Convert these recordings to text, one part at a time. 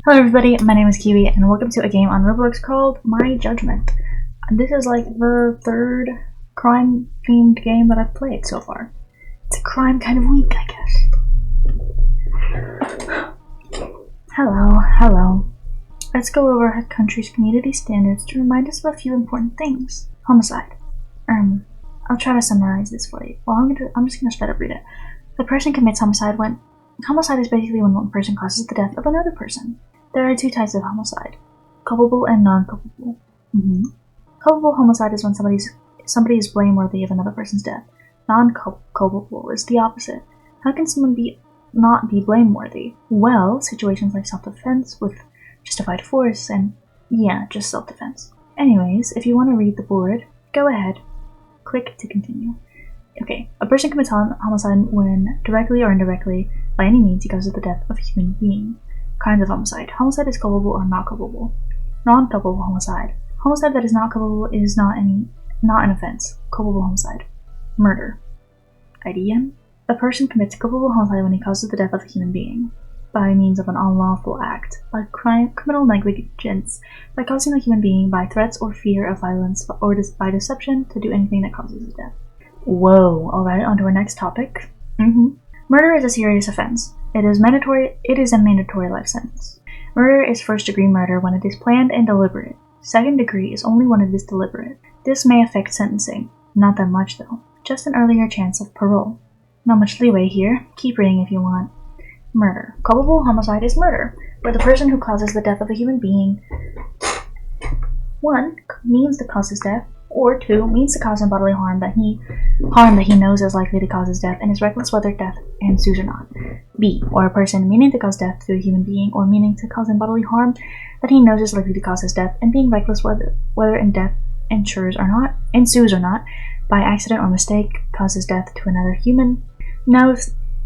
Hello everybody, my name is Kiwi and welcome to a game on Roblox called My Judgment. This is like the third crime themed game that I've played so far. It's a crime kind of week, I guess. Hello. Let's go over our country's community standards to remind us of a few important things. Homicide. I'll try to summarize this for you. Well, I'm just gonna straight up read it. The person commits homicide when homicide is basically when one person causes the death of another person. There are two types of homicide: culpable and non-culpable. Culpable homicide is when somebody is blameworthy of another person's death. Non-culpable is the opposite. How can someone not be blameworthy? Well, situations like self-defense with justified force and just self-defense. Anyways, if you want to read the board, go ahead. Click to continue. Okay, a person commits homicide when directly or indirectly, by any means, he causes the death of a human being. Kinds of homicide. Homicide is culpable or not culpable. Non-culpable homicide. Homicide that is not culpable is not an offense. Culpable homicide. Murder. IDM. A person commits culpable homicide when he causes the death of a human being by means of an unlawful act, by criminal negligence, by causing a human being by threats or fear of violence, or by deception to do anything that causes his death. Whoa, alright, on to our next topic. Murder is a serious offense. It is a mandatory life sentence. Murder is first-degree murder when it is planned and deliberate. Second degree is only when it is deliberate. This may affect sentencing. Not that much, though. Just an earlier chance of parole. Not much leeway here. Keep reading if you want. Murder. Culpable homicide is murder, where the person who causes the death of a human being 1. means to cause his death, or 2. means to cause him bodily harm that he knows is likely to cause his death and is reckless whether death ensues or not. B. Or a person meaning to cause death to a human being or meaning to cause him bodily harm that he knows is likely to cause his death and being reckless whether death ensues or not, by accident or mistake, causes death to another human,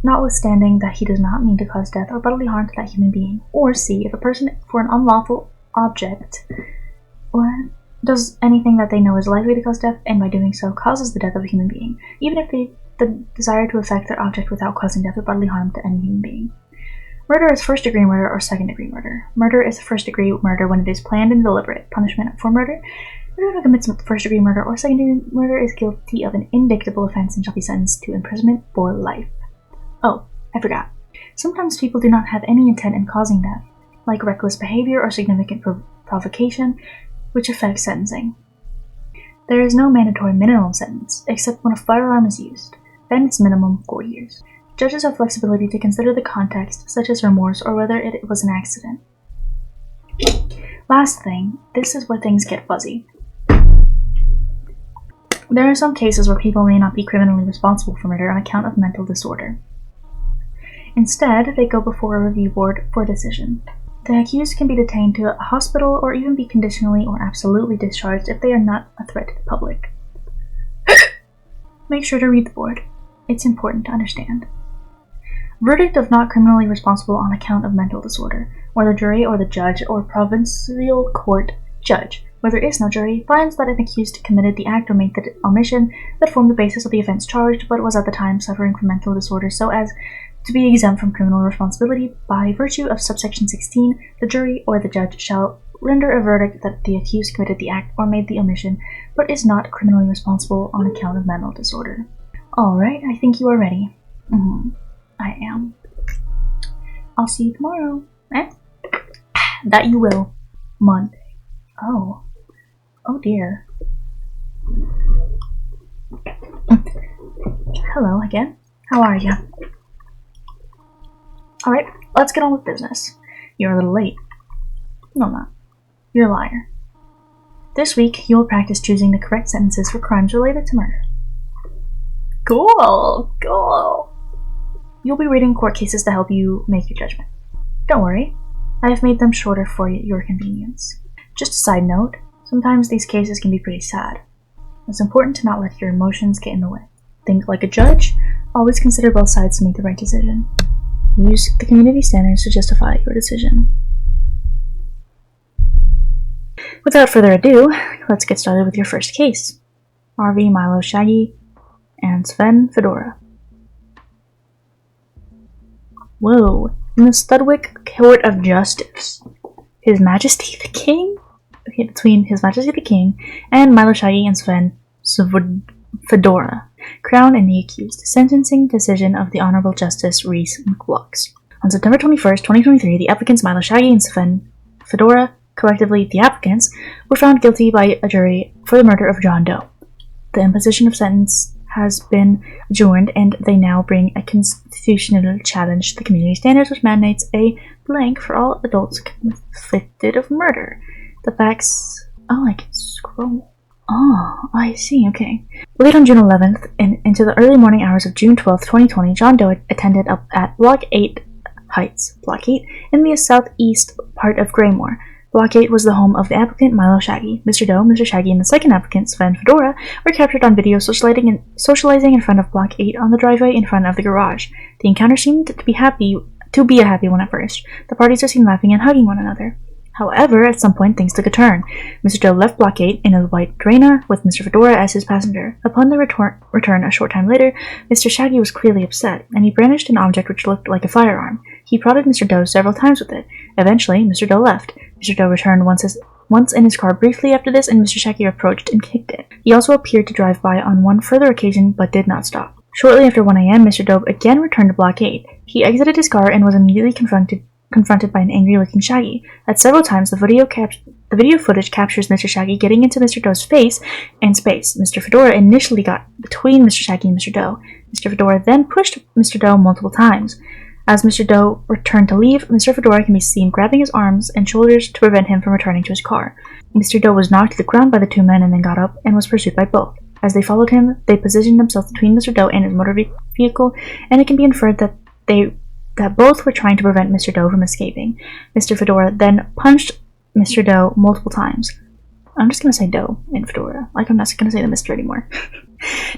notwithstanding that he does not mean to cause death or bodily harm to that human being. Or C. If a person for an unlawful object does anything that they know is likely to cause death, and by doing so causes the death of a human being, even if they desire to affect their object without causing death or bodily harm to any human being. Murder is first-degree murder or second-degree murder. Murder is first-degree murder when it is planned and deliberate. Punishment for murder: anyone who commits first-degree murder or second-degree murder is guilty of an indictable offense and shall be sentenced to imprisonment for life. Oh, I forgot. Sometimes people do not have any intent in causing death, like reckless behavior or significant provocation, which affects sentencing. There is no mandatory minimum sentence, except when a firearm is used. Then it's minimum 4 years. Judges have flexibility to consider the context, such as remorse or whether it was an accident. Last thing, this is where things get fuzzy. There are some cases where people may not be criminally responsible for murder on account of mental disorder. Instead, they go before a review board for a decision. The accused can be detained to a hospital or even be conditionally or absolutely discharged if they are not a threat to the public. Make sure to read the board. It's important to understand. Verdict of not criminally responsible on account of mental disorder, where the jury or the judge or provincial court judge, where there is no jury, finds that an accused committed the act or made the omission that formed the basis of the offense charged but was at the time suffering from mental disorder so as to be exempt from criminal responsibility. By virtue of subsection 16, the jury or the judge shall render a verdict that the accused committed the act or made the omission, but is not criminally responsible on account of mental disorder. Alright, I think you are ready. I am. I'll see you tomorrow. That you will. Monday. Oh dear. Hello again. How are ya? Alright, let's get on with business. You're a little late. No, I'm not. You're a liar. This week, you'll practice choosing the correct sentences for crimes related to murder. Cool! You'll be reading court cases to help you make your judgment. Don't worry, I have made them shorter for your convenience. Just a side note, sometimes these cases can be pretty sad. It's important to not let your emotions get in the way. Think like a judge, always consider both sides to make the right decision. Use the community standards to justify your decision. Without further ado, let's get started with your first case. RV, Milo, Shaggy, and Sven, Fedora. Whoa, in the Studwick Court of Justice. His Majesty the King? Okay, between His Majesty the King and Milo, Shaggy, and Sven Fedora, Crown and the accused. Sentencing decision of the Honorable Justice Reese McLux. On September 21st, 2023, the applicants Milo, Shaggy, and Sven Fedora, collectively the applicants, were found guilty by a jury for the murder of John Doe. The imposition of sentence has been adjourned, and they now bring a constitutional challenge to the community standards, which mandates a blank for all adults convicted of murder. The facts... Oh, I can scroll. Oh, I see, okay. Late on June 11th and into the early morning hours of June 12th, 2020, John Doe attended up at Block 8 Heights, Block 8, in the southeast part of Graymore. Block 8 was the home of the applicant Milo, Shaggy. Mr. Doe, Mr. Shaggy, and the second applicant, Sven Fedora, were captured on video socializing in front of Block 8 on the driveway in front of the garage. The encounter seemed to be a happy one at first. The parties were seen laughing and hugging one another. However, at some point, things took a turn. Mr. Doe left Block 8 in a white Drana with Mr. Fedora as his passenger. Upon the return a short time later, Mr. Shaggy was clearly upset, and he brandished an object which looked like a firearm. He prodded Mr. Doe several times with it. Eventually, Mr. Doe left. Mr. Doe returned once in his car briefly after this, and Mr. Shaggy approached and kicked it. He also appeared to drive by on one further occasion, but did not stop. Shortly after 1 a.m., Mr. Doe again returned to Block 8. He exited his car and was immediately confronted by an angry-looking Shaggy. At several times, the video footage captures Mr. Shaggy getting into Mr. Doe's face and space. Mr. Fedora initially got between Mr. Shaggy and Mr. Doe. Mr. Fedora then pushed Mr. Doe multiple times. As Mr. Doe returned to leave, Mr. Fedora can be seen grabbing his arms and shoulders to prevent him from returning to his car. Mr. Doe was knocked to the ground by the two men and then got up and was pursued by both. As they followed him, they positioned themselves between Mr. Doe and his motor vehicle, and it can be inferred that both were trying to prevent Mr. Doe from escaping. Mr. Fedora then punched Mr. Doe multiple times. I'm just going to say Doe and Fedora, like I'm not going to say the Mr. anymore.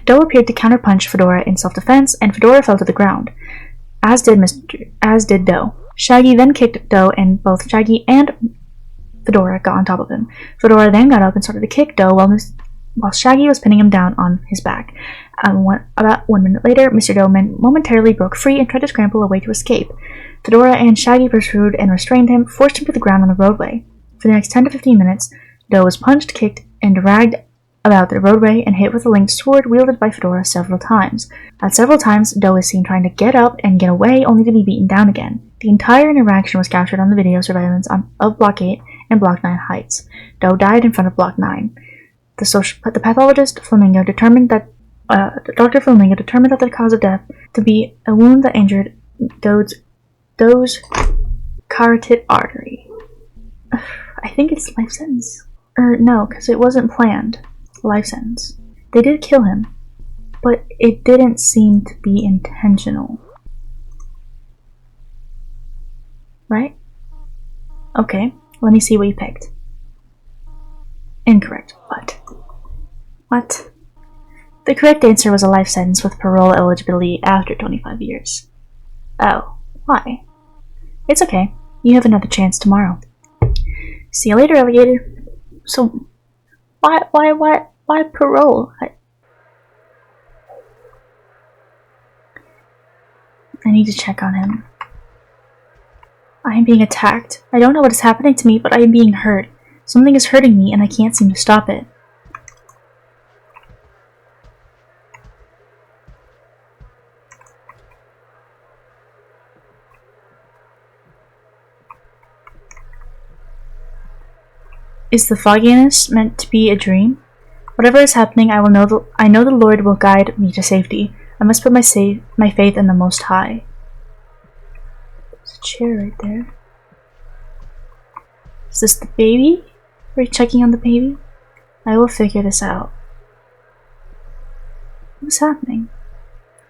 Doe appeared to counterpunch Fedora in self-defense, and Fedora fell to the ground, as did Doe. Shaggy then kicked Doe, and both Shaggy and Fedora got on top of him. Fedora then got up and started to kick Doe while Shaggy was pinning him down on his back. About 1 minute later, Mr. Doe momentarily broke free and tried to scramble away to escape. Fedora and Shaggy pursued and restrained him, forced him to the ground on the roadway. For the next 10 to 15 minutes, Doe was punched, kicked, and dragged about the roadway and hit with a linked sword wielded by Fedora several times. At several times, Doe is seen trying to get up and get away, only to be beaten down again. The entire interaction was captured on the video surveillance of Block 8 and Block 9 Heights. Doe died in front of Block 9. The pathologist Flamingo determined that Dr. Flamingo determined that the cause of death to be a wound that injured Doe's carotid artery. I think it's life sentence. No, because it wasn't planned. Life sentence. They did kill him, but it didn't seem to be intentional. Right? Okay, let me see what you picked. Incorrect. What? The correct answer was a life sentence with parole eligibility after 25 years. Oh, why? It's okay. You have another chance tomorrow. See you later, alligator. So, why parole? I need to check on him. I am being attacked. I don't know what is happening to me, but I am being hurt. Something is hurting me, and I can't seem to stop it. Is the fogginess meant to be a dream? Whatever is happening, I know the Lord will guide me to safety. I must put my faith in the Most High. There's a chair right there. Is this the baby? Are you checking on the baby? I will figure this out. What's happening?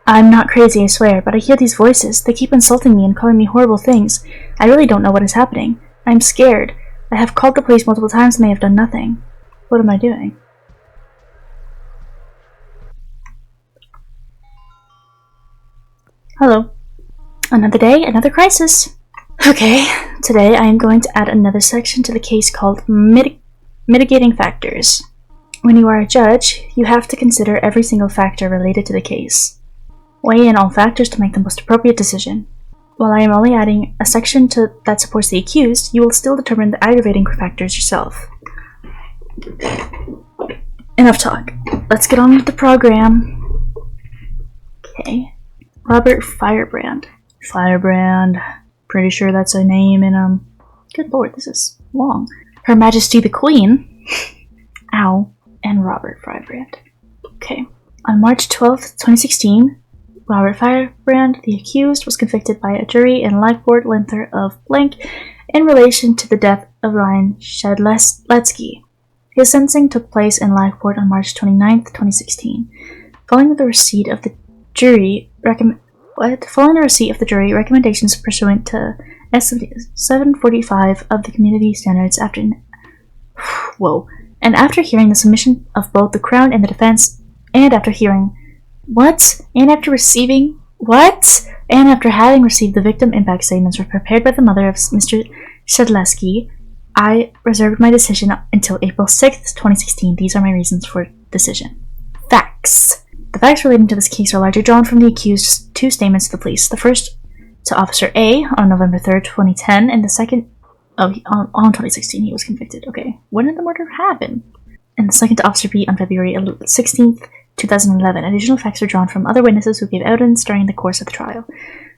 I'm not crazy, I swear, but I hear these voices. They keep insulting me and calling me horrible things. I really don't know what is happening. I'm scared. I have called the police multiple times and they have done nothing. What am I doing? Hello. Another day, another crisis. Okay, today I am going to add another section to the case called Mitigating Factors. When you are a judge, you have to consider every single factor related to the case. Weigh in all factors to make the most appropriate decision. While I am only adding a section that supports the accused, you will still determine the aggravating factors yourself. Enough talk. Let's get on with the program. Okay. Robert Firebrand. Firebrand. Pretty sure that's a name in, Good lord, this is long. Her Majesty the Queen. Ow. And Robert Firebrand. Okay. On March 12th, 2016, Robert Firebrand, the accused, was convicted by a jury in Lockport, Linther of blank in relation to the death of Ryan Shedletsky. His sentencing took place in Lockport on March 29th, 2016. Following the receipt of the jury recommendations pursuant to S745 of the Community Standards and after hearing the submission of both the Crown and the defense, and after having received the victim impact statements prepared by the mother of Mr. Shedletsky, I reserved my decision until April 6th, 2016. These are my reasons for decision. Facts. The facts relating to this case are largely drawn from the accused's two statements to the police. The first to Officer A on November 3rd, 2010, and the second on 2016 he was convicted. Okay, when did the murder happen? And the second to Officer B on February 16th, 2011. Additional facts are drawn from other witnesses who gave evidence during the course of the trial.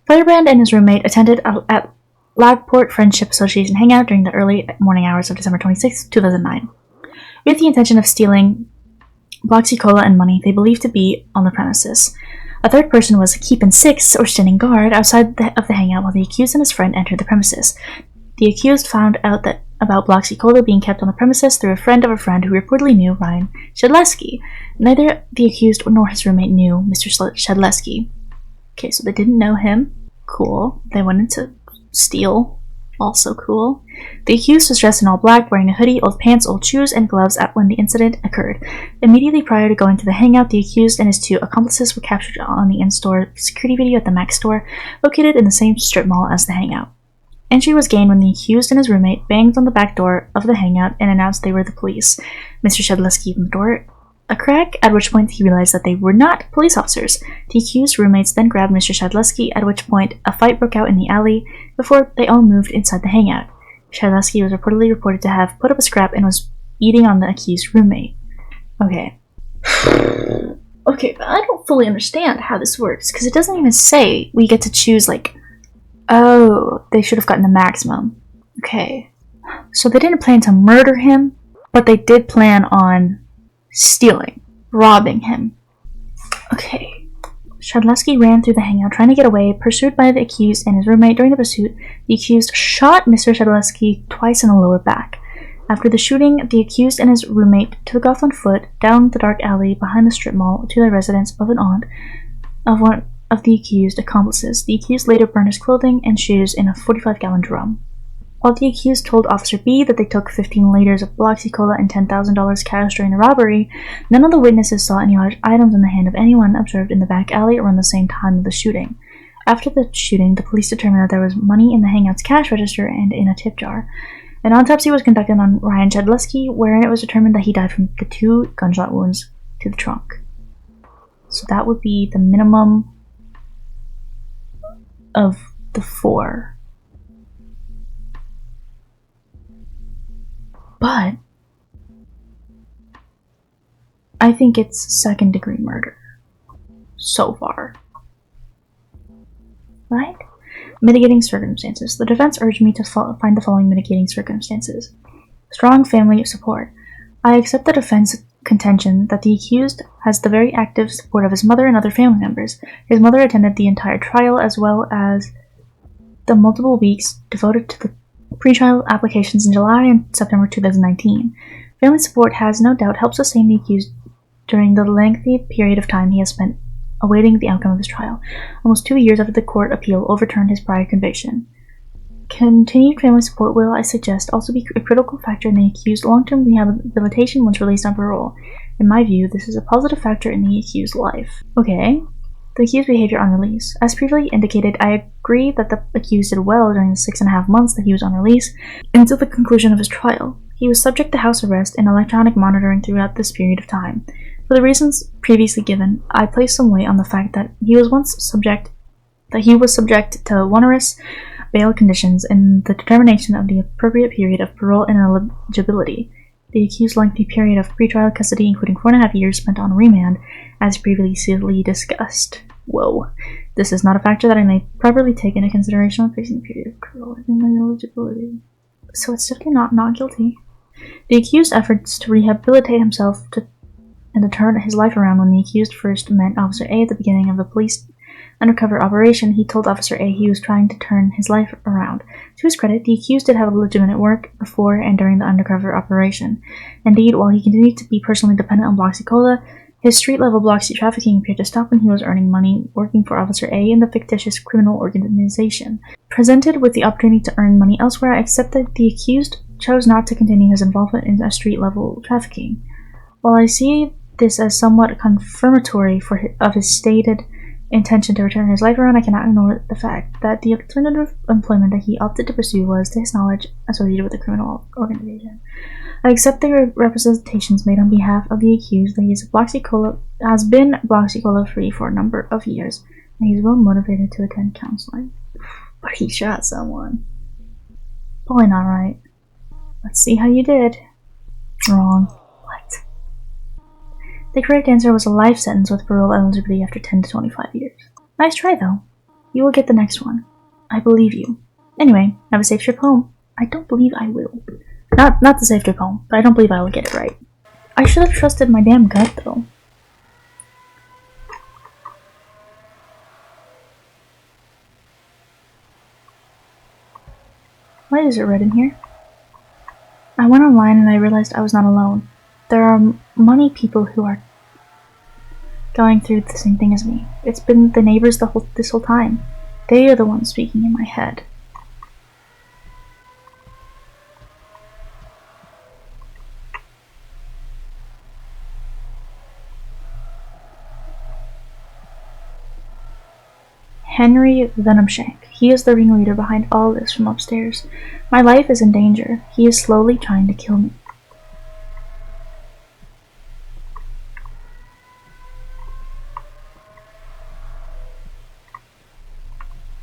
Firebrand and his roommate attended at Lockport Friendship Association hangout during the early morning hours of December 26, 2009. With the intention of stealing Bloxy Cola and money they believed to be on the premises. A third person was keeping six, or standing guard, outside of the hangout while the accused and his friend entered the premises. The accused found out about Bloxy Cola being kept on the premises through a friend of a friend who reportedly knew Ryan Shedletsky. Neither the accused nor his roommate knew Mr. Shedletsky. Okay, so they didn't know him. Cool. They went into steal. Also cool. The accused was dressed in all black, wearing a hoodie, old pants, old shoes, and gloves when the incident occurred. Immediately prior to going to the hangout, the accused and his two accomplices were captured on the in-store security video at the Mac store, located in the same strip mall as the hangout. Entry was gained when the accused and his roommate banged on the back door of the hangout and announced they were the police. Mr. Shedletsky opened the door a crack, at which point he realized that they were not police officers. The accused roommates then grabbed Mr. Shedletsky, at which point a fight broke out in the alley before they all moved inside the hangout. Shedletsky was reported to have put up a scrap and was eating on the accused roommate. Okay. Okay, but I don't fully understand how this works, because it doesn't even say we get to choose, oh, they should have gotten the maximum. Okay. So they didn't plan to murder him, but they did plan on stealing, robbing him. Okay. Shedletsky ran through the hangout trying to get away, pursued by the accused and his roommate. During the pursuit, the accused shot Mr. Shedletsky twice in the lower back. After the shooting, the accused and his roommate took off on foot down the dark alley behind the strip mall to the residence of an aunt of one of the accused accomplices. The accused later burned his clothing and shoes in a 45-gallon drum. While the accused told Officer B that they took 15 liters of Bloxy Cola and $10,000 cash during the robbery, none of the witnesses saw any large items in the hand of anyone observed in the back alley around the same time of the shooting. After the shooting, the police determined that there was money in the hangout's cash register and in a tip jar. An autopsy was conducted on Ryan Shedletsky, wherein it was determined that he died from the 2 gunshot wounds to the trunk. So that would be the minimum of the 4. But I think it's second-degree murder so far. Right? Mitigating circumstances. The defense urged me to find the following mitigating circumstances. Strong family support. I accept the defense contention that the accused has the very active support of his mother and other family members. His mother attended the entire trial as well as the multiple weeks devoted to the pretrial applications in July and September 2019. Family support has no doubt helped sustain the accused during the lengthy period of time he has spent awaiting the outcome of his trial, almost 2 years after the court appeal overturned his prior conviction. Continued family support will, I suggest, also be a critical factor in the accused's long-term rehabilitation once released on parole. In my view, this is a positive factor in the accused's life. Okay. The accused's behavior on release. As previously indicated, I agree that the accused did well during the 6.5 months that he was on release until the conclusion of his trial. He was subject to house arrest and electronic monitoring throughout this period of time. For the reasons previously given, I place some weight on the fact that he was once subject that he was subject to onerous bail conditions and the determination of the appropriate period of parole and eligibility. The accused's lengthy period of pretrial custody, including 4.5 years spent on remand, as previously discussed. Whoa. This is not a factor that I may properly take into consideration when fixing the period of parole and eligibility. So it's definitely not guilty. The accused's efforts to rehabilitate himself and to turn his life around. When the accused first met Officer A at the beginning of the police undercover operation, he told Officer A he was trying to turn his life around. To his credit, the accused did have legitimate work before and during the undercover operation. Indeed, while he continued to be personally dependent on Bloxy Cola, his street-level Bloxy trafficking appeared to stop when he was earning money working for Officer A in the fictitious criminal organization. Presented with the opportunity to earn money elsewhere, I accept that the accused chose not to continue his involvement in street-level trafficking. While I see this as somewhat confirmatory of his stated intention to return his life around, I cannot ignore the fact that the alternative employment that he opted to pursue was, to his knowledge, associated with a criminal organization. I accept the representations made on behalf of the accused that he has been Bloxy Cola free for a number of years, and he's well motivated to attend counseling. But he shot someone. Probably not right. Let's see how you did. Wrong. What? The correct answer was a life sentence with parole eligibility after 10 to 25 years. Nice try, though. You will get the next one. I believe you. Anyway, have a safe trip home. I don't believe I will. Not the safe trip home, but I don't believe I will get it right. I should have trusted my damn gut, though. Why is it red in here? I went online and I realized I was not alone. There are many people who are going through the same thing as me. It's been the neighbors this whole time. They are the ones speaking in my head. Henry Venomshank. He is the ringleader behind all this from upstairs. My life is in danger. He is slowly trying to kill me.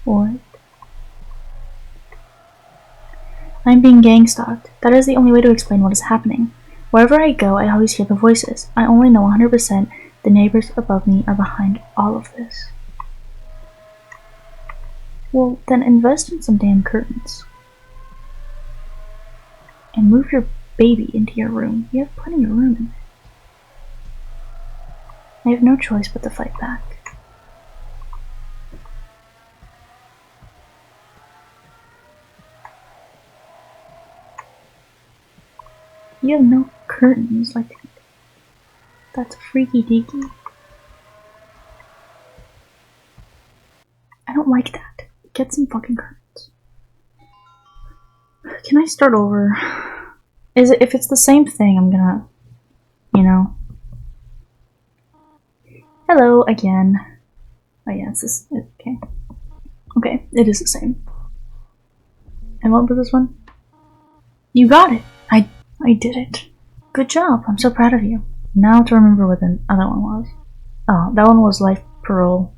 What? I'm being gang-stalked. That is the only way to explain what is happening. Wherever I go, I always hear the voices. I only know 100% the neighbors above me are behind all of this. Well, then invest in some damn curtains. And move your baby into your room. You have plenty of room in there. I have no choice but to fight back. You have no curtains, like, that's freaky deaky. I don't like that. Get some fucking curtains. Can I start over? If it's the same thing, I'm gonna, you know. Hello again. Oh yeah, it's this. Okay. Okay, it is the same. And what was this one? You got it. I did it. Good job. I'm so proud of you. Now to remember what the other one was. Oh, that one was life parole.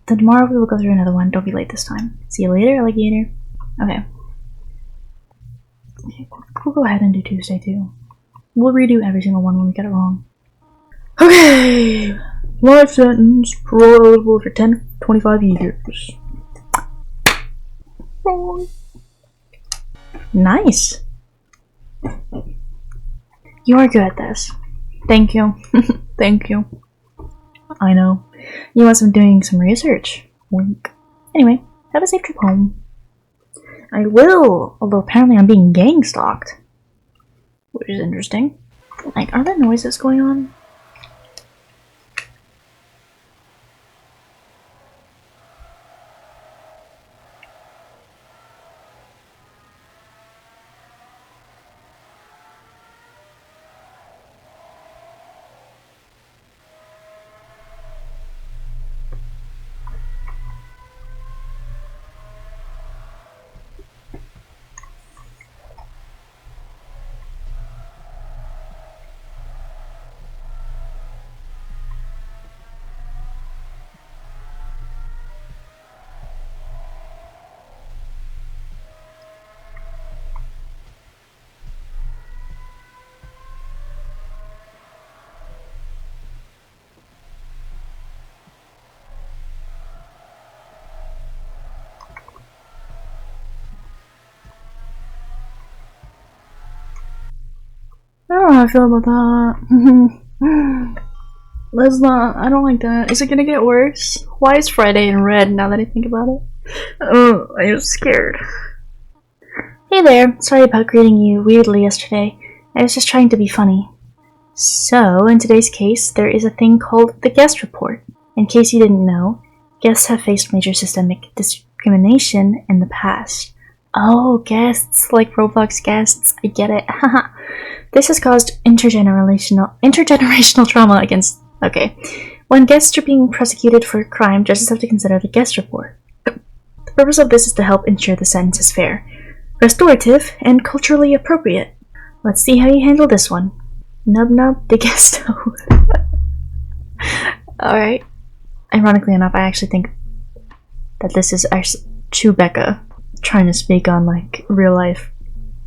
Tomorrow we will go through another one. Don't be late this time. See you later, alligator. Okay. We'll go ahead and do Tuesday too. We'll redo every single one when we get it wrong. Okay! Life sentence, parole eligible for 10 to 25 years. Wrong. Nice! You are good at this. Thank you. Thank you. I know. You must have been doing some research. Wink. Anyway, have a safe trip home. I will, although apparently I'm being gang stalked. Which is interesting. Like, are there noises going on? don't know how I feel about that. Let's not. I don't like that. Is it gonna get worse? Why is Friday in red now that I think about it? Oh, I'm scared. Hey there. Sorry about greeting you weirdly yesterday. I was just trying to be funny. So, in today's case, there is a thing called the guest report. In case you didn't know, guests have faced major systemic discrimination in the past. Oh, guests, like Roblox guests. I get it. Haha. This has caused intergenerational trauma against... Okay. When guests are being prosecuted for a crime, judges have to consider the guest report. The purpose of this is to help ensure the sentence is fair, restorative, and culturally appropriate. Let's see how you handle this one. Nub nub de guesto. Alright. Ironically enough, I actually think that this is actually Chewbacca trying to speak on, like, real life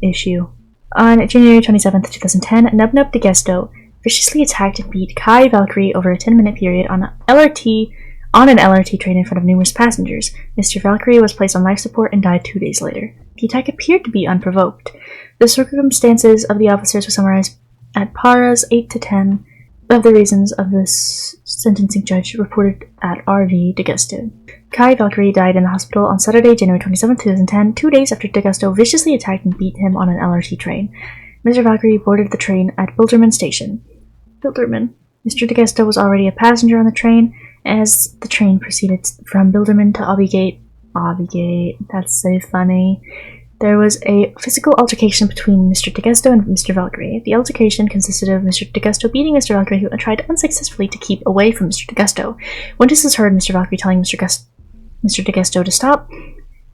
issue. On January 27th, 2010, Nub Nub de Gesto viciously attacked and beat Kai Valkyrie over a 10-minute period on an LRT train in front of numerous passengers. Mr. Valkyrie was placed on life support and died 2 days later. The attack appeared to be unprovoked. The circumstances of the officers were summarized at paras 8 to 10 of the reasons of this sentencing judge reported at RV de Gesto. Kai Valkyrie died in the hospital on Saturday, January 27, 2010, 2 days after de Gesto viciously attacked and beat him on an LRT train. Mr. Valkyrie boarded the train at Bilderman Station. Mr. de Gesto was already a passenger on the train as the train proceeded from Bilderman to Obigate. That's so funny. There was a physical altercation between Mr. de Gesto and Mr. Valkyrie. The altercation consisted of Mr. de Gesto beating Mr. Valkyrie, who tried unsuccessfully to keep away from Mr. de Gesto. Witnesses heard Mr. Valkyrie telling Mr. de Gesto to stop,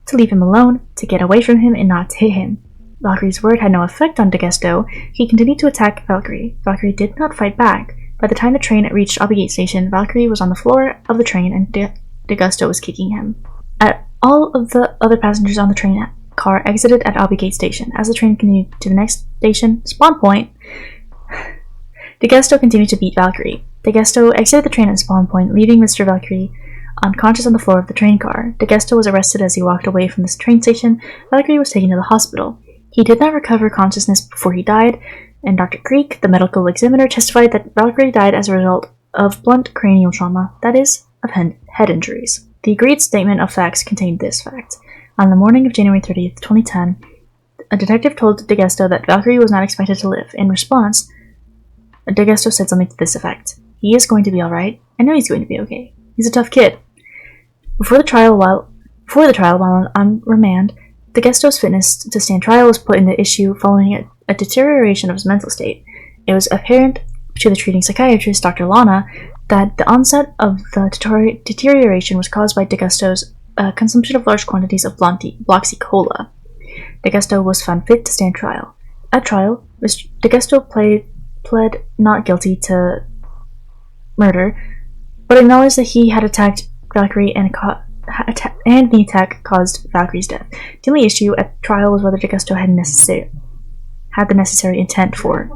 to leave him alone, to get away from him, and not to hit him. Valkyrie's word had no effect on de Gesto. He continued to attack Valkyrie. Valkyrie did not fight back. By the time the train reached Obigate Station, Valkyrie was on the floor of the train and de Gesto was kicking him. All of the other passengers on the train car exited at Obigate Station. As the train continued to the next station, Spawn Point, de Gesto continued to beat Valkyrie. De Gesto exited the train at Spawn Point, leaving Mr. Valkyrie unconscious on the floor of the train car. De Gesto was arrested as he walked away from the train station. Valkyrie was taken to the hospital. He did not recover consciousness before he died, and Dr. Creek, the medical examiner, testified that Valkyrie died as a result of blunt cranial trauma, that is, of head injuries. The agreed statement of facts contained this fact. On the morning of January 30th, 2010, a detective told de Gesto that Valkyrie was not expected to live. In response, de Gesto said something to this effect. He is going to be alright. I know he's going to be okay. He's a tough kid. Before the trial, while on remand, de Gesto's fitness to stand trial was put into issue following a deterioration of his mental state. It was apparent to the treating psychiatrist, Dr. Lana, that the onset of the deterioration was caused by de Gesto's consumption of large quantities of Bloxy Cola. De Gesto was found fit to stand trial. At trial, Mr. de Gesto pled not guilty to murder, but acknowledged that he had attacked Valkyrie and the attack caused Valkyrie's death. The only issue at trial was whether de Gesto had the necessary intent for.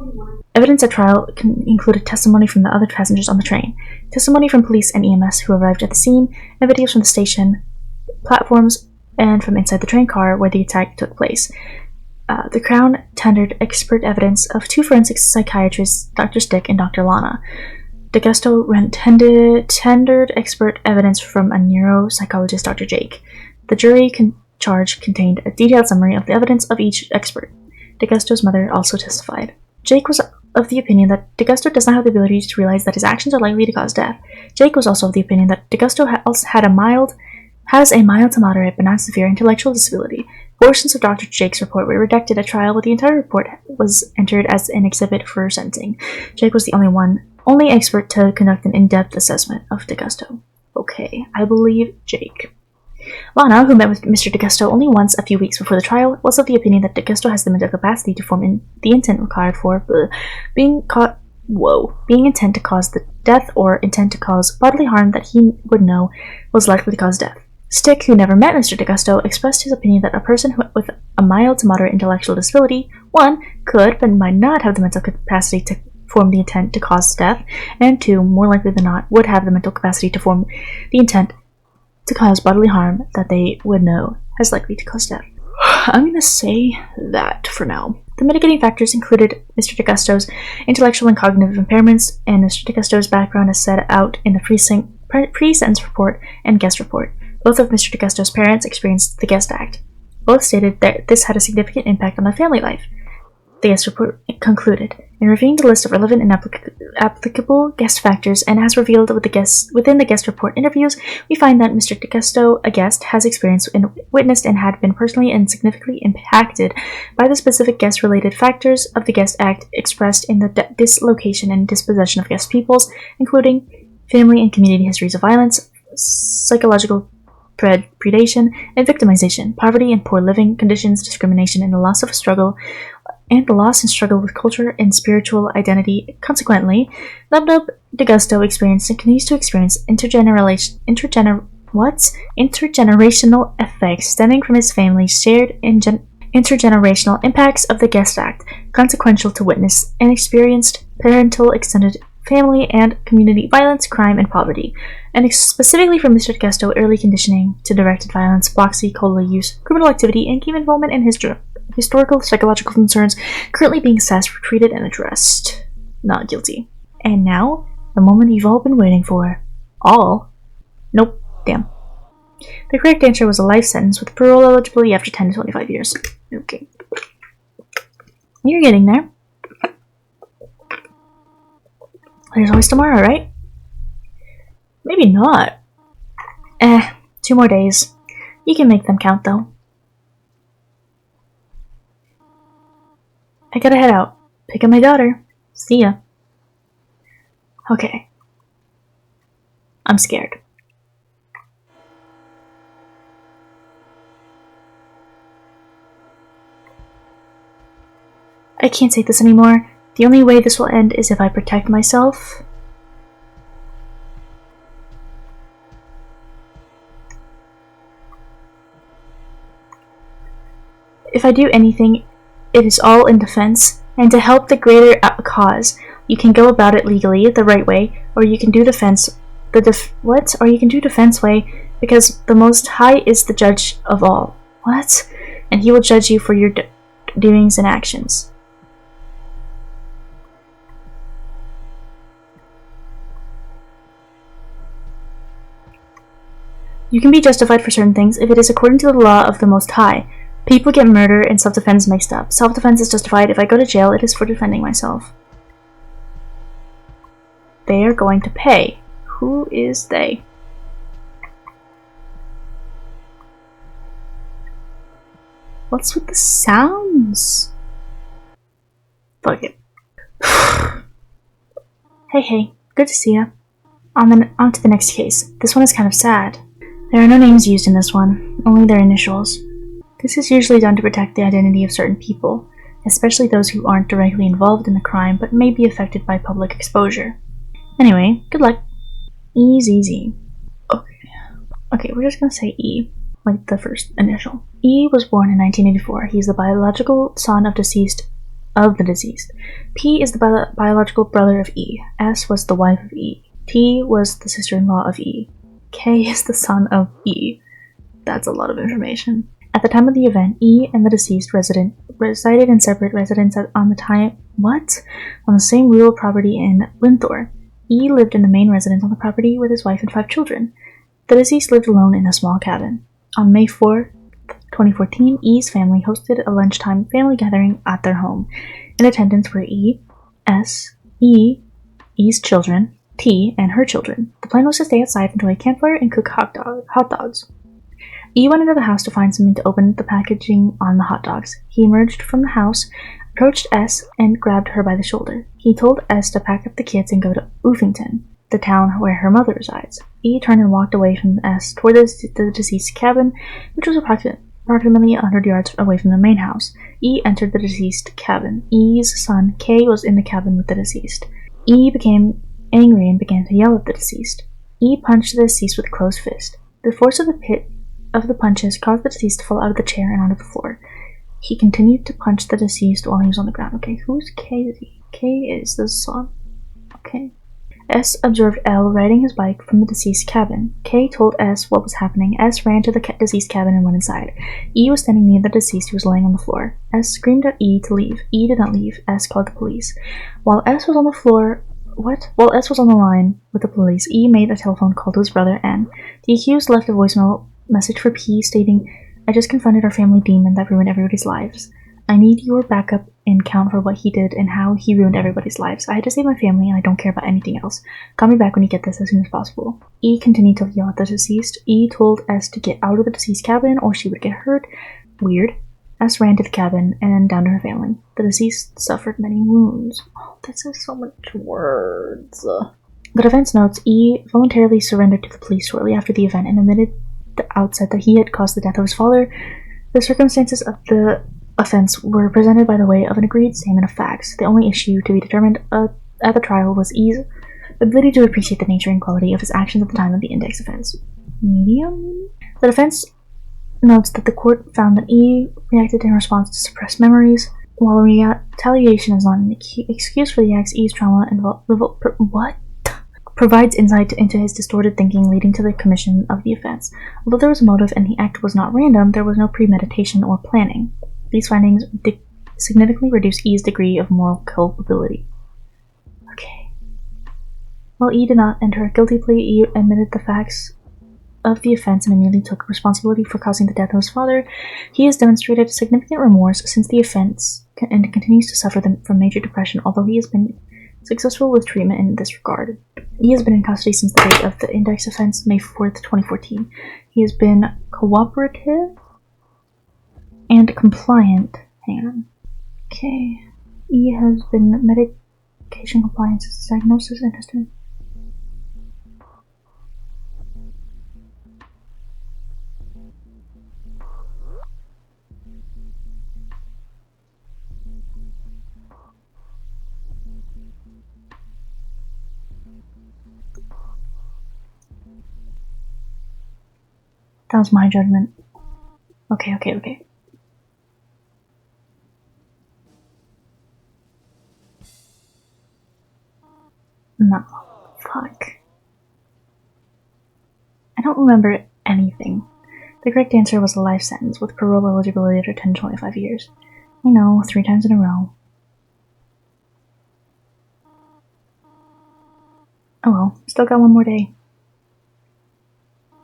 Evidence at trial included testimony from the other passengers on the train, testimony from police and EMS who arrived at the scene, and videos from the station platforms and from inside the train car where the attack took place. The Crown tendered expert evidence of two forensic psychiatrists, Dr. Stick and Dr. Lana. De Gesto tendered expert evidence from a neuropsychologist, Dr. Jake. The jury charge contained a detailed summary of the evidence of each expert. De Gesto's mother also testified. Jake was of the opinion that de Gesto does not have the ability to realize that his actions are likely to cause death. Jake was also of the opinion that de Gesto has a mild to moderate but not severe intellectual disability. Portions of Dr. Jake's report were redacted at trial, but the entire report was entered as an exhibit for sentencing. Jake was the only expert to conduct an in-depth assessment of de Gesto. Okay, I believe Jake. Lana, who met with Mr. de Gesto only once a few weeks before the trial, was of the opinion that de Gesto has the mental capacity to form the intent required for being intent to cause the death or intent to cause bodily harm that he would know was likely to cause death. Stick, who never met Mr. de Gesto, expressed his opinion that a person with a mild to moderate intellectual disability, 1, could but might not have the mental capacity to form the intent to cause death, and 2, more likely than not, would have the mental capacity to form the intent to cause bodily harm that they would know is likely to cause death. I'm gonna say that for now. The mitigating factors included Mr. DeGusto's intellectual and cognitive impairments, and Mr. DeGusto's background is set out in the pre-sentence report and guest report. Both of Mr. DeGusto's parents experienced the Guest Act. Both stated that this had a significant impact on their family life. The guest report concluded, in reviewing the list of relevant and applicable guest factors, and as revealed within the guest report interviews, we find that Mr. DeGusto, a guest, has experienced and witnessed and had been personally and significantly impacted by the specific guest-related factors of the Guest Act expressed in the dislocation and dispossession of guest peoples, including family and community histories of violence, psychological predation and victimization, poverty and poor living conditions, discrimination, and the loss of struggle with culture and spiritual identity. Consequently, Nub DeGusto experienced and continues to experience intergenerational effects stemming from his family's shared intergenerational impacts of the Guest Act, consequential to witness and experienced parental, extended family and community violence, crime, and poverty, and specifically from Mr. DeGusto, early conditioning to directed violence, Bloxy, cola use, criminal activity, and game involvement in historical psychological concerns currently being assessed, treated, and addressed. Not guilty. And now, the moment you've all been waiting for. All? Nope. Damn. The correct answer was a life sentence with parole eligibility after 10 to 25 years. Okay. You're getting there. There's always tomorrow, right? Maybe not. 2 more days. You can make them count, though. I gotta head out. Pick up my daughter. See ya. Okay. I'm scared. I can't take this anymore. The only way this will end is if I protect myself. If I do anything, it is all in defense, and to help the greater cause. You can go about it legally, the right way, or you can do defense way, because the Most High is the judge of all. What? And he will judge you for your doings and actions. You can be justified for certain things if it is according to the law of the Most High. People get murder and self-defense mixed up. Self-defense is justified. If I go to jail, it is for defending myself. They are going to pay. Who is they? What's with the sounds? Fuck it. Hey, good to see ya. On to the next case. This one is kind of sad. There are no names used in this one, only their initials. This is usually done to protect the identity of certain people, especially those who aren't directly involved in the crime but may be affected by public exposure. Anyway, good luck. Easy. Okay, we're just gonna say E, like the first initial. E was born in 1984. He's the biological son of the deceased. P is the biological brother of E. S was the wife of E. T was the sister-in-law of E. K is the son of E. That's a lot of information. At the time of the event, E and the deceased resident resided in separate residences on the same rural property in Linthor. E lived in the main residence on the property with his wife and 5 children. The deceased lived alone in a small cabin. On May 4, 2014, E's family hosted a lunchtime family gathering at their home. In attendance were E, S, E, E's children, T, and her children. The plan was to stay outside, enjoy a campfire, and cook hot dogs. E went into the house to find something to open the packaging on the hot dogs. He emerged from the house, approached S, and grabbed her by the shoulder. He told S to pack up the kids and go to Oofington, the town where her mother resides. E turned and walked away from S toward the deceased's cabin, which was approximately 100 yards away from the main house. E entered the deceased cabin. E's son, K, was in the cabin with the deceased. E became angry and began to yell at the deceased. E punched the deceased with a closed fist. The force of the punches caused the deceased to fall out of the chair and onto the floor. He continued to punch the deceased while he was on the ground. Okay, who's K? K is the son. Okay. S observed L riding his bike from the deceased cabin. K told S what was happening. S ran to the deceased cabin and went inside. E was standing near the deceased who was laying on the floor. S screamed at E to leave. E did not leave. S called the police. While S was on the floor... While S was on the line with the police, E made a telephone call to his brother N. The accused left a voicemail message for P stating, "I just confronted our family demon that ruined everybody's lives. I need your backup and count for what he did and how he ruined everybody's lives. I had to save my family and I don't care about anything else. Call me back when you get this as soon as possible." E continued to yell at the deceased. E told S to get out of the deceased cabin or she would get hurt. Weird. S ran to the cabin and down to her family. The deceased suffered many wounds. Oh, this is so much words. The defense notes E voluntarily surrendered to the police shortly after the event and admitted at the outset that he had caused the death of his father. The circumstances of the offense were presented by the way of an agreed statement of facts. The only issue to be determined at the trial was E's ability to appreciate the nature and quality of his actions at the time of the index offense. Medium? The defense notes that the court found that E reacted in response to suppressed memories. While retaliation is not an excuse for the acts, E's trauma provides insight into his distorted thinking leading to the commission of the offense. Although there was a motive and the act was not random, there was no premeditation or planning. These findings significantly reduce E's degree of moral culpability. Okay. While E did not enter a guilty plea, E admitted the facts of the offense and immediately took responsibility for causing the death of his father. He has demonstrated significant remorse since the offense and continues to suffer from major depression, although he has been successful with treatment in this regard. He has been in custody since the date of the index offense, May 4th, 2014. He has been cooperative and compliant. Hang on. Okay. E has been medication compliant since diagnosis and history. That was my judgment. Okay. No. Fuck. I don't remember anything. The correct answer was a life sentence with parole eligibility to 10 to 25 years. I know, 3 times in a row. Oh well, still got 1 more day.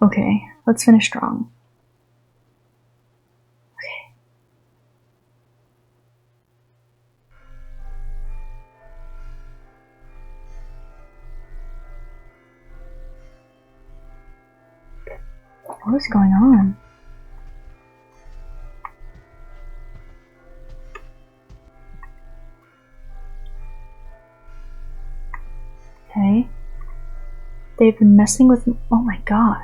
Okay, let's finish strong. Okay. What is going on? Okay. They've been messing with... Oh my god.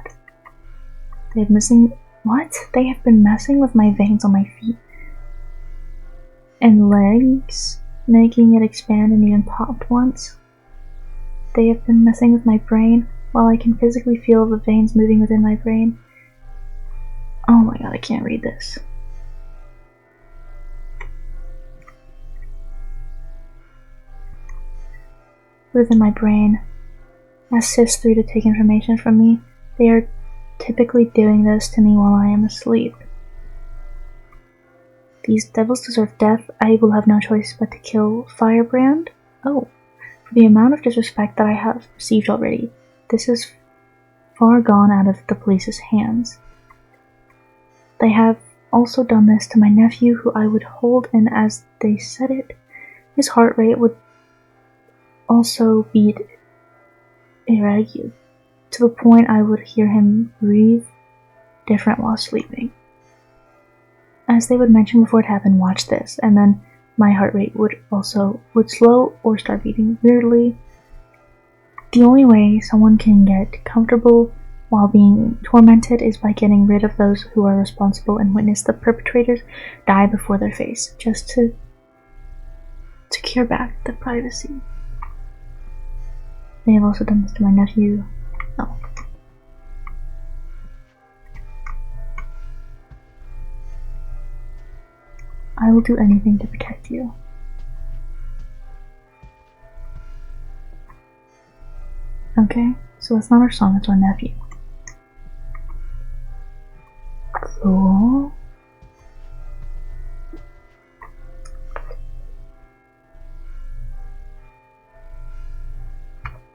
They have been messing with my veins on my feet and legs, making it expand and even popped once. They have been messing with my brain while I can physically feel the veins moving within my brain. Oh my god, I can't read this. Within my brain, as SIS-3 to take information from me, they are typically doing this to me while I am asleep. These devils deserve death. I will have no choice but to kill Firebrand. Oh, for the amount of disrespect that I have received already, this is far gone out of the police's hands. They have also done this to my nephew, who I would hold, and as they said it, his heart rate would also beat irregular, to the point I would hear him breathe different while sleeping. As they would mention before it happened, watch this, and then my heart rate would slow or start beating weirdly. The only way someone can get comfortable while being tormented is by getting rid of those who are responsible and witness the perpetrators die before their face, just to secure back the privacy. They have also done this to my nephew. Oh. I will do anything to protect you. Okay, so it's not our son, it's our nephew. Cool.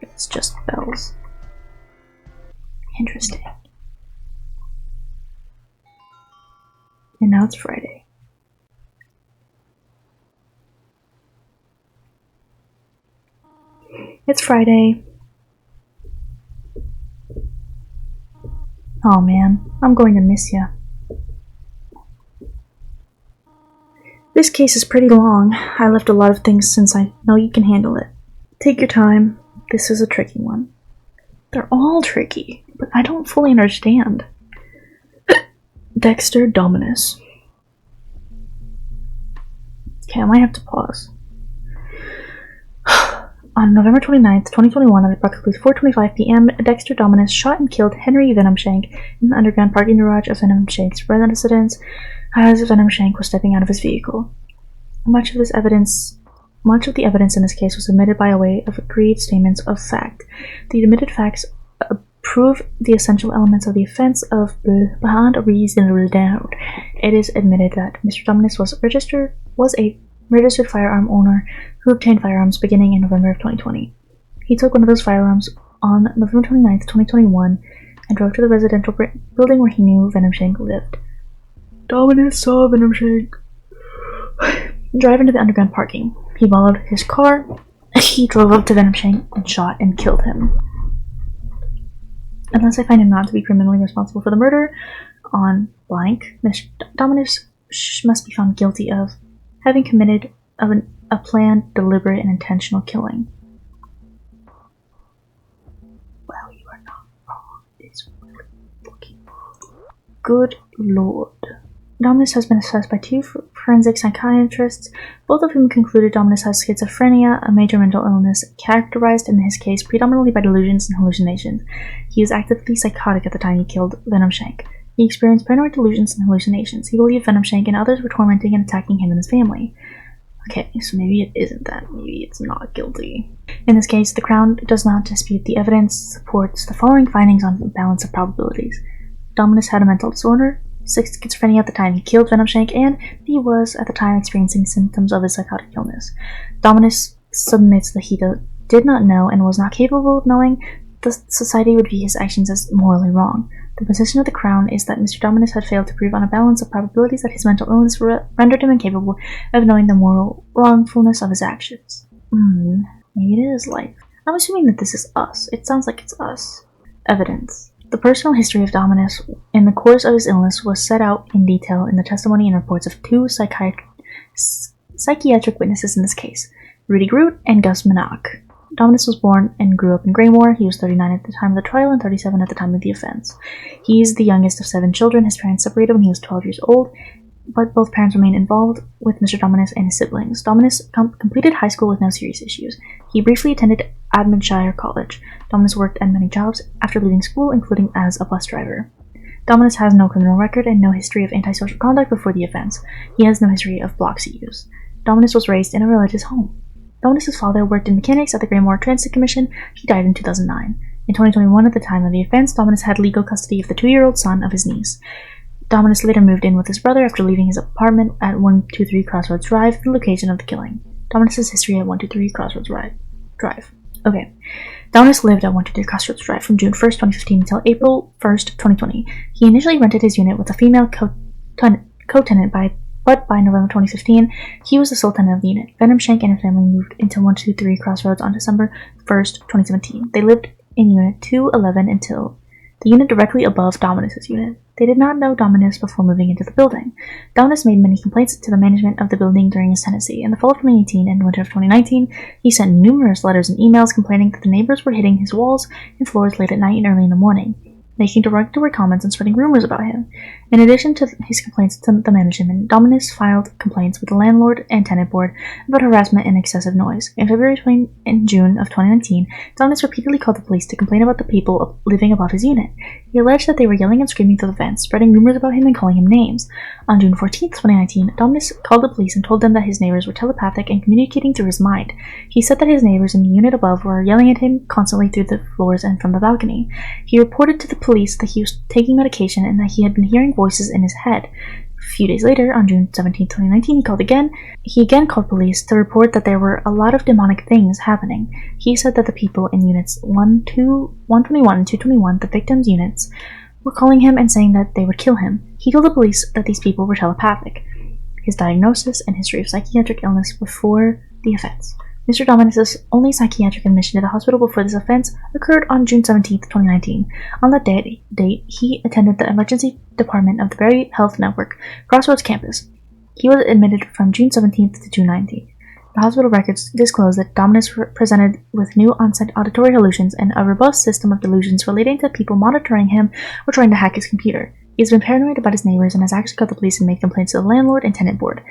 It's just bells. Interesting. And now it's Friday. It's Friday. Oh man, I'm going to miss ya. This case is pretty long. I left a lot of things since I know you can handle it. Take your time. This is a tricky one. They're all tricky, but I don't fully understand. Dexter Dominus. Okay, I might have to pause. On November 29th, 2021, at approximately 4:25 p.m., Dexter Dominus shot and killed Henry Venomshank in the underground parking garage of Venomshank's residence as Venomshank was stepping out of his vehicle. Much of the evidence in this case was admitted by way of agreed statements of fact. The admitted facts prove the essential elements of the offense of beyond a reasonable doubt. It is admitted that Mr. Dominus was a registered firearm owner who obtained firearms beginning in November of 2020. He took one of those firearms on November 29th, 2021 and drove to the residential building where he knew Venomshank lived. Dominus saw Venomshank drive into the underground parking. He followed his car. He drove up to Venomshank and shot and killed him. Unless I find him not to be criminally responsible for the murder on blank, Mr. Dominus must be found guilty of having committed a planned, deliberate, and intentional killing. Well, you are not wrong. It's really fucking good lord. Dominus has been assessed by 2 forensic psychiatrists, both of whom concluded Dominus has schizophrenia, a major mental illness characterized in his case predominantly by delusions and hallucinations. He was actively psychotic at the time he killed Venomshank. He experienced paranoid delusions and hallucinations. He believed Venomshank and others were tormenting and attacking him and his family. Okay, so maybe it isn't that. Maybe it's not guilty. In this case, the Crown does not dispute the evidence, supports the following findings on the balance of probabilities. Dominus had a mental disorder, schizophrenia at the time he killed Venomshank, and he was at the time experiencing symptoms of his psychotic illness. Dominus submits that he did not know and was not capable of knowing the society would view his actions as morally wrong. The position of the Crown is that Mr. Dominus had failed to prove on a balance of probabilities that his mental illness rendered him incapable of knowing the moral wrongfulness of his actions. Maybe it is life. I'm assuming that this is us. It sounds like it's us. Evidence. The personal history of Dominus in the course of his illness was set out in detail in the testimony and reports of 2 psychiatric witnesses in this case, Rudy Groot and Gus Minock. Dominus was born and grew up in Greymore. He was 39 at the time of the trial and 37 at the time of the offense. He is the youngest of 7 children. His parents separated when he was 12 years old, but both parents remain involved with Mr. Dominus and his siblings. Dominus completed high school with no serious issues. He briefly attended Admondshire College. Dominus worked at many jobs after leaving school, including as a bus driver. Dominus has no criminal record and no history of antisocial conduct before the offense. He has no history of Bloxy use. Dominus was raised in a religious home. Dominus' father worked in mechanics at the Greymore Transit Commission. He died in 2009. In 2021, at the time of the offense, Dominus had legal custody of the 2-year-old son of his niece. Dominus later moved in with his brother after leaving his apartment at 123 Crossroads Drive, the location of the killing. Dominus' history at 123 Crossroads Drive. Okay. Dominus lived at 123 Crossroads Drive from June 1st, 2015 until April 1st, 2020. He initially rented his unit with a female co-tenant but by November 2015, he was the sole tenant of the unit. Venomshank and her family moved into 123 Crossroads on December 1st, 2017. They lived in Unit 211 until the unit directly above Dominus' unit. They did not know Dominus before moving into the building. Dominus made many complaints to the management of the building during his tenancy. In the fall of 2018 and winter of 2019, he sent numerous letters and emails complaining that the neighbors were hitting his walls and floors late at night and early in the morning, making derogatory comments and spreading rumors about him. In addition to his complaints to the management, Dominus filed complaints with the landlord and tenant board about harassment and excessive noise. In February and June of 2019, Dominus repeatedly called the police to complain about the people living above his unit. He alleged that they were yelling and screaming through the vents, spreading rumors about him and calling him names. On June 14, 2019, Dominus called the police and told them that his neighbors were telepathic and communicating through his mind. He said that his neighbors in the unit above were yelling at him constantly through the floors and from the balcony. He reported to the police that he was taking medication and that he had been hearing voices in his head. A few days later, on June 17, 2019, he again called police to report that there were a lot of demonic things happening. He said that the people in units 121 and 221, the victims' units, were calling him and saying that they would kill him. He told the police that these people were telepathic. His diagnosis and history of psychiatric illness before the offense. Mr. Dominus' only psychiatric admission to the hospital before this offense occurred on June 17, 2019. On that date, he attended the emergency department of the Berry Health Network, Crossroads campus. He was admitted from June 17 to June 19. The hospital records disclose that Dominus presented with new onset auditory hallucinations and a robust system of delusions relating to people monitoring him or trying to hack his computer. He has been paranoid about his neighbors and has actually called the police and made complaints to the landlord and tenant board.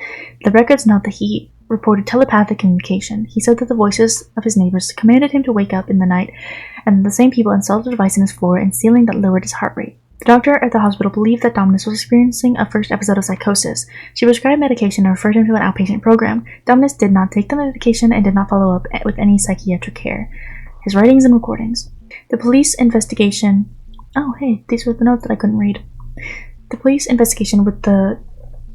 The records note that he reported telepathic communication. He said that the voices of his neighbors commanded him to wake up in the night, and the same people installed a device in his floor and ceiling that lowered his heart rate. The doctor at the hospital believed that Dominus was experiencing a first episode of psychosis. She prescribed medication and referred him to an outpatient program. Dominus did not take the medication and did not follow up with any psychiatric care. His writings and recordings. The police investigation... Oh, hey, these were the notes that I couldn't read. The police investigation with the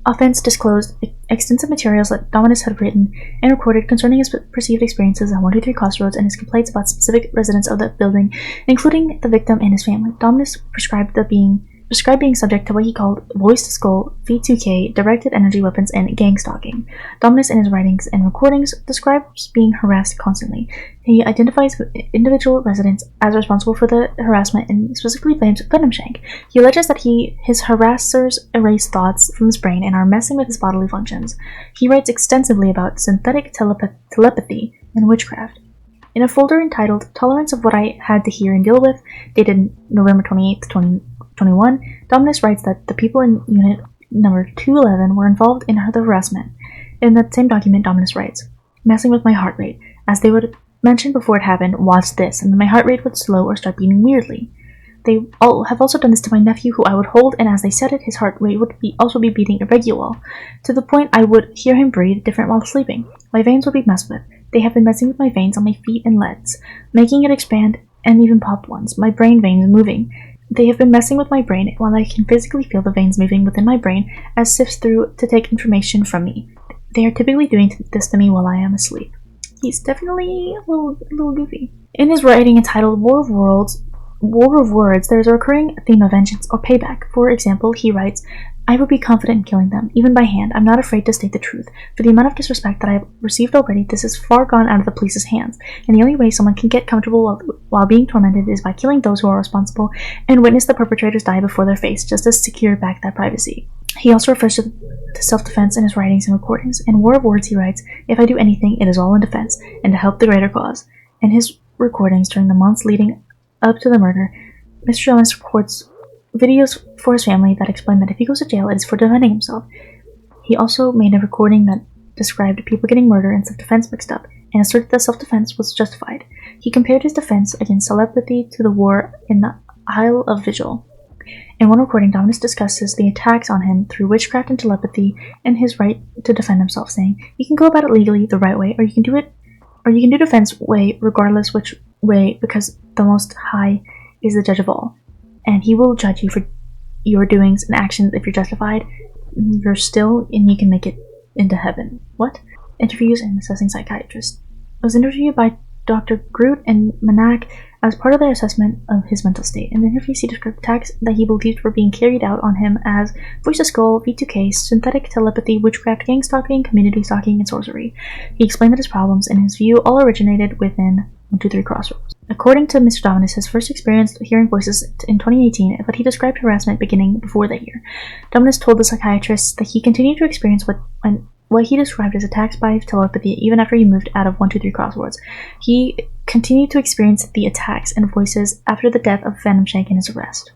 offense disclosed extensive materials that Dominus had written and recorded concerning his perceived experiences at 123 Crossroads and his complaints about specific residents of the building, including the victim and his family. Dominus prescribed being subject to what he called voice to skull, V2K, directed energy weapons, and gang stalking. Dominus, in his writings and recordings, describes being harassed constantly. He identifies individual residents as responsible for the harassment and specifically blames Venom Shank. He alleges that his harassers erase thoughts from his brain and are messing with his bodily functions. He writes extensively about synthetic telepathy and witchcraft. In a folder entitled Tolerance of What I Had to Hear and Deal With, dated November 28, 2021, Dominus writes that the people in unit number 211 were involved in the harassment. In that same document, Dominus writes, messing with my heart rate. As they would mention before it happened, watch this, and then my heart rate would slow or start beating weirdly. They have also done this to my nephew, who I would hold, and as they said it, his heart rate would also be beating irregular, to the point I would hear him breathe different while sleeping. My veins would be messed with. They have been messing with my veins on my feet and legs, making it expand and even pop ones, my brain veins moving. They have been messing with my brain while I can physically feel the veins moving within my brain as sifts through to take information from me. They are typically doing this to me while I am asleep. He's definitely a little goofy. In his writing entitled War of Words, there is a recurring theme of vengeance or payback. For example, he writes, I would be confident in killing them, even by hand. I'm not afraid to state the truth. For the amount of disrespect that I have received already, this is far gone out of the police's hands, and the only way someone can get comfortable while being tormented is by killing those who are responsible and witness the perpetrators die before their face, just to secure back that privacy. He also refers to self-defense in his writings and recordings. In War of Words, he writes, if I do anything, it is all in defense, and to help the greater cause. In his recordings during the months leading up to the murder, Mr. Jones reports videos for his family that explain that if he goes to jail, it is for defending himself. He also made a recording that described people getting murder and self-defense mixed up, and asserted that self-defense was justified. He compared his defense against telepathy to the war in the Isle of Vigil. In one recording, Dominus discusses the attacks on him through witchcraft and telepathy and his right to defend himself, saying, you can go about it legally the right way, or you can do defense way regardless which way, because the Most High is the judge of all, and he will judge you for your doings and actions. If you're justified, you're still, and you can make it into heaven. What? Interviews and assessing psychiatrists. I was interviewed by Dr. Groot and Manak as part of their assessment of his mental state. In the interviews, he described attacks that he believed were being carried out on him as voice to skull, V2K, synthetic telepathy, witchcraft, gang stalking, community stalking, and sorcery. He explained that his problems, in his view, all originated within 123 Crossroads. According to Mr. Dominus, his first experience hearing voices in 2018, but he described harassment beginning before that year. Dominus told the psychiatrist that he continued to experience what he described as attacks by telepathy even after he moved out of 123 Crossroads. He continued to experience the attacks and voices after the death of Venom Shank and his arrest.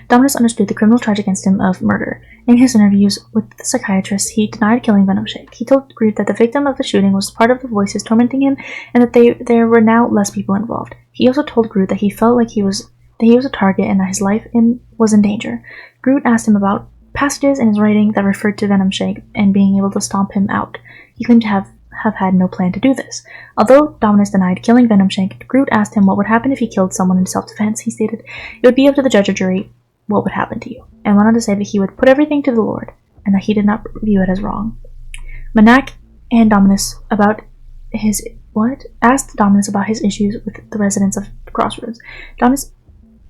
Dominus understood the criminal charge against him of murder. In his interviews with the psychiatrist, he denied killing Venomshake. He told Groot that the victim of the shooting was part of the voices tormenting him, and that there were now less people involved. He also told Groot that he felt like he was a target and that his life was in danger. Groot asked him about passages in his writing that referred to Venomshake and being able to stomp him out. He claimed to have had no plan to do this. Although Dominus denied killing Venomshake, Groot asked him what would happen if he killed someone in self-defense. He stated, "It would be up to the judge or jury what would happen to you," and went on to say that he would put everything to the Lord, and that he did not view it as wrong. Manak and Dominus asked Dominus about his issues with the residents of Crossroads. Dominus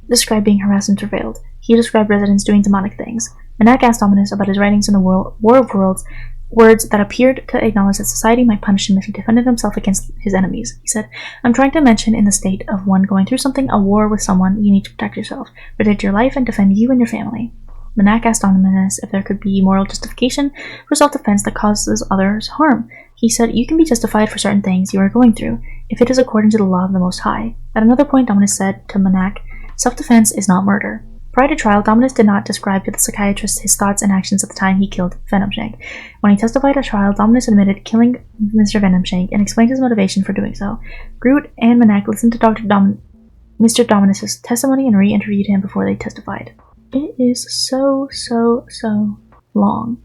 described being harassed and surveilled. He described residents doing demonic things. Manak asked Dominus about his writings in the War of Worlds, words that appeared to acknowledge that society might punish him if he defended himself against his enemies. He said, "I'm trying to mention in the state of one going through something, a war with someone, you need to protect yourself, protect your life, and defend you and your family." Manak asked Dominus if there could be moral justification for self-defense that causes others harm. He said, "You can be justified for certain things you are going through, if it is according to the law of the Most High." At another point, Dominus said to Manak, "Self-defense is not murder." Prior to trial, Dominus did not describe to the psychiatrist his thoughts and actions at the time he killed Venomshake. When he testified at trial, Dominus admitted killing Mr. Venomshake and explained his motivation for doing so. Groot and Manak listened to Mr. Dominus' testimony and re-interviewed him before they testified. It is so long.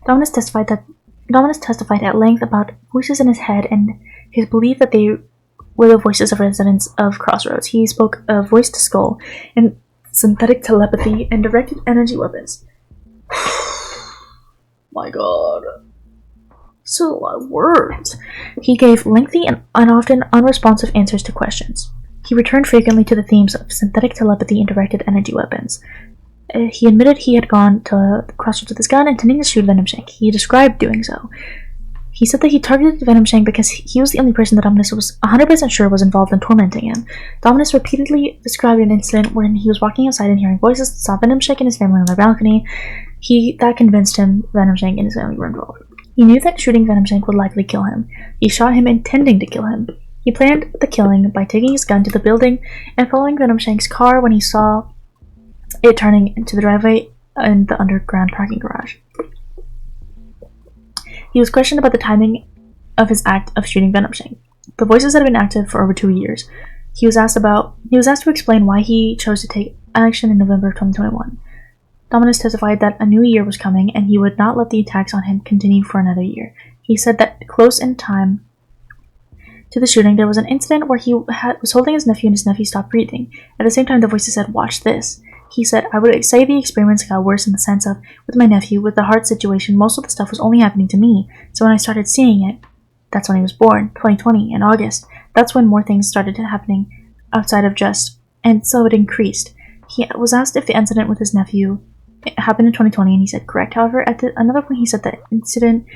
Dominus testified at length about voices in his head and his belief that they were the voices of residents of Crossroads. He spoke of voice to skull and synthetic telepathy and directed energy weapons. My god. So a lot of words. He gave lengthy and often unresponsive answers to questions. He returned frequently to the themes of synthetic telepathy and directed energy weapons. He admitted he had gone to Crossroads with his gun intending to shoot Venomshake. He described doing so. He said that he targeted Venomshake because he was the only person that Dominus was 100% sure was involved in tormenting him. Dominus repeatedly described an incident when he was walking outside and hearing voices that saw Venomshake and his family on their balcony. That convinced him Venomshake and his family were involved. He knew that shooting Venomshake would likely kill him. He shot him intending to kill him. He planned the killing by taking his gun to the building and following Venomshake's car when he saw it turning into the driveway in the underground parking garage. He was questioned about the timing of his act of shooting Venomshake. The voices had been active for over 2 years. He was asked to explain why he chose to take action in November of 2021. Dominus testified that a new year was coming and he would not let the attacks on him continue for another year. He said that close in time to the shooting, there was an incident where he was holding his nephew and his nephew stopped breathing. At the same time, the voices said, "Watch this." He said, "I would say the experiments got worse in the sense of, with my nephew, with the heart situation, most of the stuff was only happening to me. So when I started seeing it, that's when he was born, 2020, in August. That's when more things started happening outside of just, and so it increased." He was asked if the incident with his nephew happened in 2020, and he said correct. However, at another point, he said that incident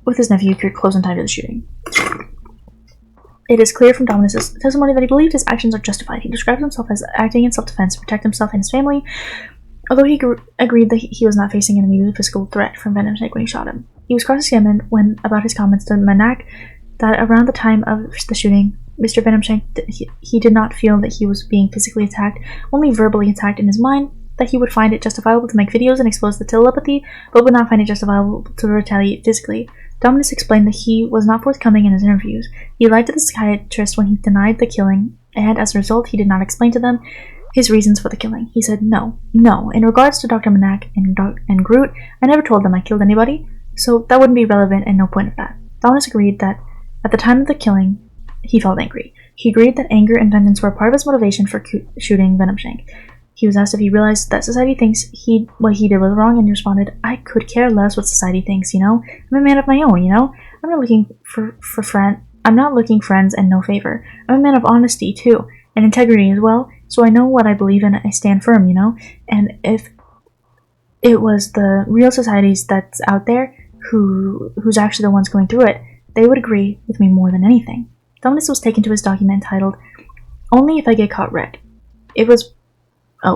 with his nephew occurred close in time to the shooting. It is clear from Dominus' testimony that he believed his actions are justified. He described himself as acting in self-defense to protect himself and his family, although he agreed that he was not facing an immediate physical threat from Venomshake when he shot him. He was cross-examined about his comments to Manak that around the time of the shooting, Mr. Venomshake, he did not feel that he was being physically attacked, only verbally attacked in his mind, that he would find it justifiable to make videos and expose the telepathy, but would not find it justifiable to retaliate physically. Dominus explained that he was not forthcoming in his interviews. He lied to the psychiatrist when he denied the killing, and as a result, he did not explain to them his reasons for the killing. He said, No. In regards to Dr. Manak and Groot, I never told them I killed anybody, so that wouldn't be relevant and no point of that." Dominus agreed that at the time of the killing, he felt angry. He agreed that anger and vengeance were part of his motivation for shooting Venomshake. He was asked if he realized that society thinks what he did was wrong, and he responded, "I could care less what society thinks, I'm a man of my own, I'm not looking I'm not looking friends and no favor. I'm a man of honesty, too, and integrity as well, so I know what I believe in, I stand firm, And if it was the real societies that's out there who's actually the ones going through it, they would agree with me more than anything." Dominus was taken to his document titled, "Only If I Get Caught Red."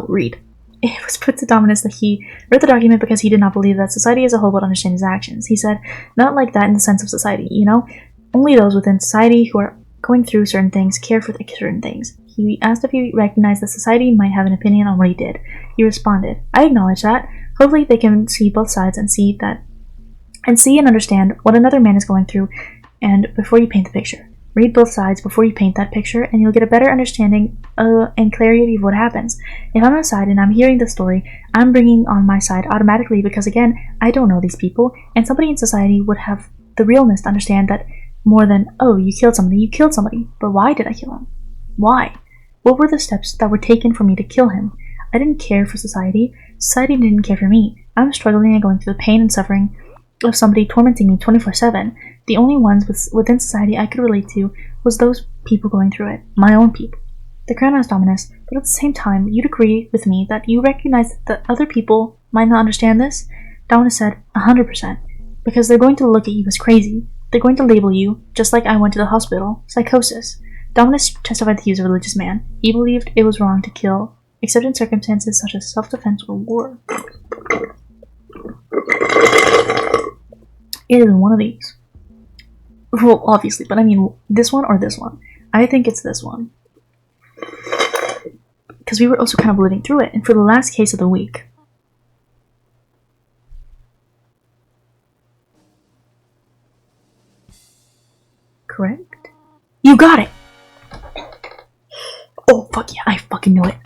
Read. It was put to Dominus that he read the document because he did not believe that society as a whole would understand his actions. He said, "Not like that in the sense of society, Only those within society who are going through certain things care for certain things." He asked if he recognized that society might have an opinion on what he did. you responded. I acknowledge that. Hopefully they can see both sides and see and understand what another man is going through, and before you paint the picture. Read both sides before you paint that picture, and you'll get a better understanding and clarity of what happens. If I'm outside and I'm hearing the story, I'm bringing on my side automatically because, again, I don't know these people, and somebody in society would have the realness to understand that more than, oh, you killed somebody, but why did I kill him? Why? What were the steps that were taken for me to kill him? I didn't care for society. Society didn't care for me. I'm struggling and going through the pain and suffering of somebody tormenting me 24/7. The only ones within society I could relate to was those people going through it, my own people. The crown is Dominus, but at the same time, you'd agree with me that you recognize that other people might not understand this? Dominus said, 100%, because they're going to look at you as crazy. They're going to label you, just like I went to the hospital, psychosis. Dominus testified that he was a religious man. He believed it was wrong to kill, except in circumstances such as self-defense or war. It is one of these. Well, obviously, but I mean this one or this one. I think it's this one. Because we were also kind of living through it. And for the last case of the week. Correct? You got it! Oh, fuck yeah, I fucking knew it.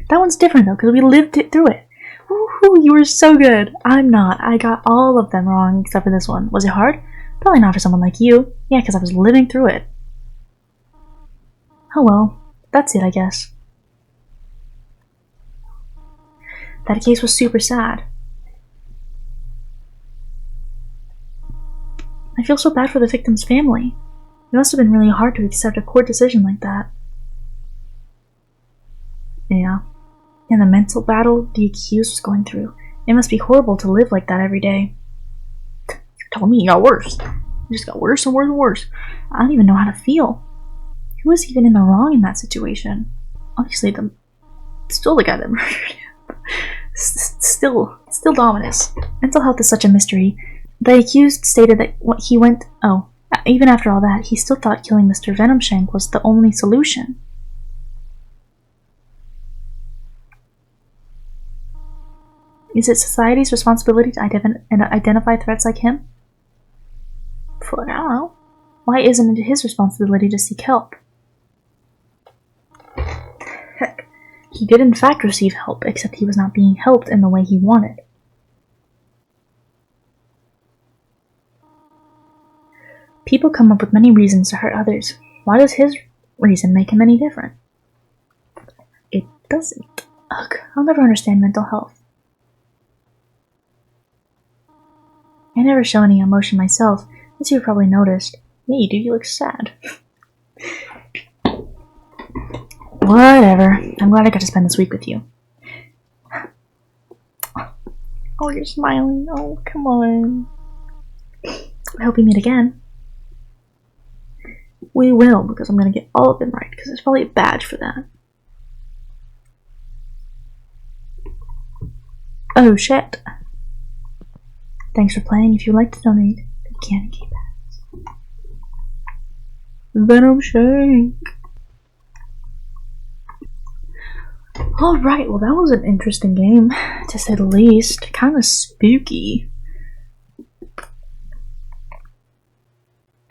That one's different though, because we lived through it. Woohoo, you were so good. I'm not. I got all of them wrong except for this one. Was it hard? Probably not for someone like you. Yeah, because I was living through it. Oh well, that's it, I guess. That case was super sad. I feel so bad for the victim's family. It must have been really hard to accept a court decision like that. Yeah. And the mental battle the accused was going through. It must be horrible to live like that every day. You're telling me it got worse. It just got worse and worse and worse. I don't even know how to feel. Who was even in the wrong in that situation? Obviously, still the guy that murdered him. Still Dominus. Mental health is such a mystery. The accused stated that even after all that, he still thought killing Mr. Venomshank was the only solution. Is it society's responsibility to identify threats like him? I don't know. Why isn't it his responsibility to seek help? Heck, he did in fact receive help, except he was not being helped in the way he wanted. People come up with many reasons to hurt others. Why does his reason make him any different? It doesn't. Ugh, I'll never understand mental health. I never show any emotion myself, as you've probably noticed. Yeah, you do, you look sad. Whatever. I'm glad I got to spend this week with you. Oh, you're smiling. Oh, come on. I hope we meet again. We will, because I'm going to get all of them right, because there's probably a badge for that. Oh, shit. Thanks for playing. If you'd like to donate, you can keep it. Venomshank. Alright, well that was an interesting game, to say the least. Kind of spooky.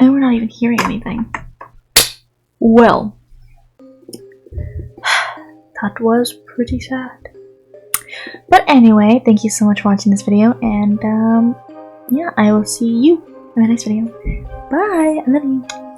And we're not even hearing anything. Well. That was pretty sad. But anyway, thank you so much for watching this video, and yeah, I will see you in the next video. Bye! I love you.